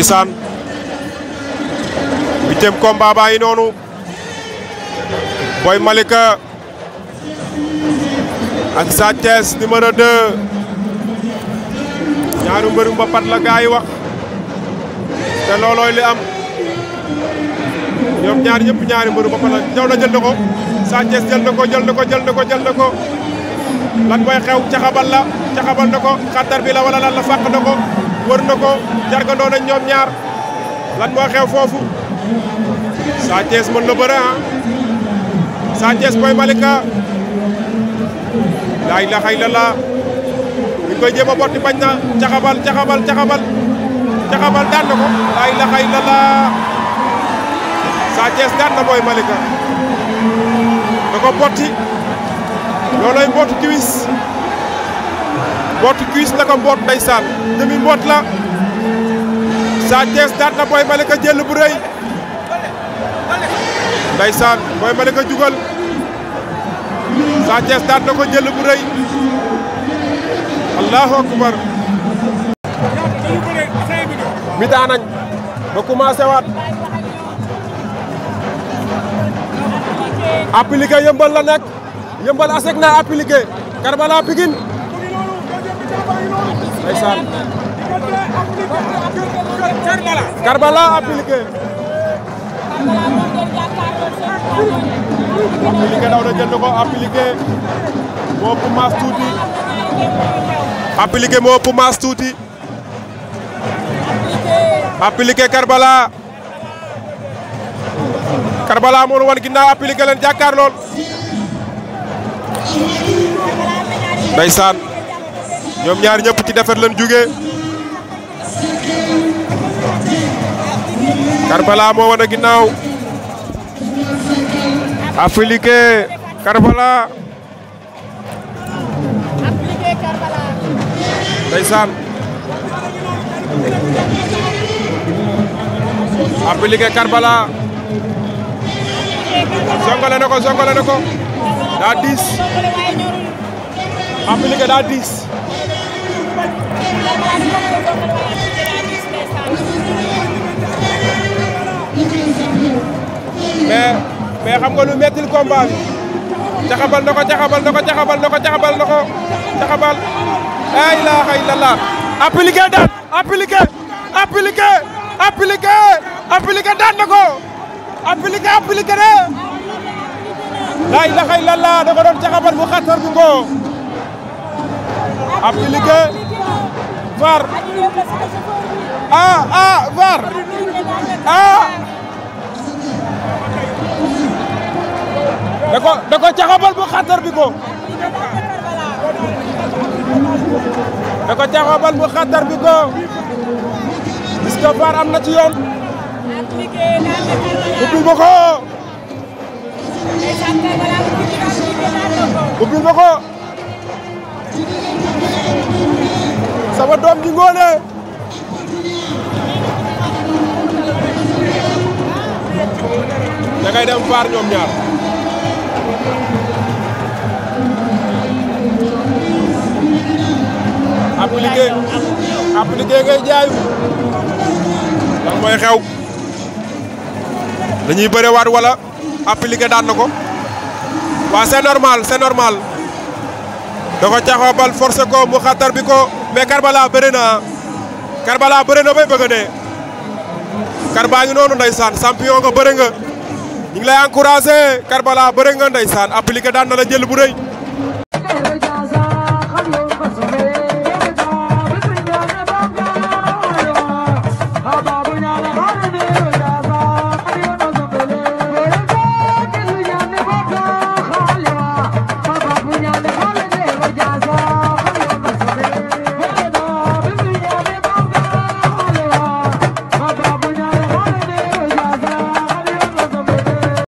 ndeysaan 8e combat baa ngi noonu Boy Malika ak Sa Thiès numéro 2 ñaari mbëru mbapat la gaay wax te loolooy li am ñoom ñaar ñëpp ñaari mbëru mbapat la jaw na jël na ko Sa Thiès jël na ko lan mooy xew caxabal na ko xatar bi la wala lan la fàq na ko wër na ko jargandoo nañ ñoom ñaar lan mooy xew foofu Sa Thiès mën na bëre Sa Thiès Boy Malika laa ilaaha illallaah ñu koy jéem a botti bañ na caxabal daan na ko laa ilaaha illallaah Sa Thiès daan na Boy Malika da ko botti loolay mbootu kiwis la ko mboot ndeysaan demi mboot la Sa Thiès daan na Boy Malika jël bu rëy ndeysaan Boy Malika jugal Sa Thiès daan na ko jël bu rëy allahu akbar mi daa nañ ba commencé waat appliqué yëmbal la nekk yëmbal asek na appliqué Karbala Pikine ndeysaan Karbala appliqué daw na jël na ko appliqué moo ëpp maas tuuti appliqué moo ëpp maas tuuti appliqué Karbala moo wan ginnaaw appliqué leen jàkkaar lool ndeysaan ñoom ñaar ñëpp ci defet lañ jóge Karbala moo wan ginnaaw appliqué Karbala ndeysaan appliqué Karbala zongale na ko daa diis appliqué daa diis mais xam nga lu mettil combat bi caxabal na ko la ilaha illallah appliqué daan appliqué daan na ko appliqué de la ilaha illallah da ko doon caxabal mu xatar bu ko appliqué VAR VAR da ko caxabal bu xatar bi ko est-ce que VAR am na ci yoon ubbil ma ko sama doom ji ngoone da ngay dem VAR ñoom ñaar appliqué ngay jaayu lan mooy xew dañuy bëre waat wala appliqué daan na ko waa c'est normal da ko caxabal forcé ko mu xatar bi ko mais Karbala bëre na bay bëgg a dee Karbala ngi noonu ndeysaan champion nga bëre nga ñu ngi lay encouragé Karbala bëre nga ndeysaan appliqué daan na la jël bu rëy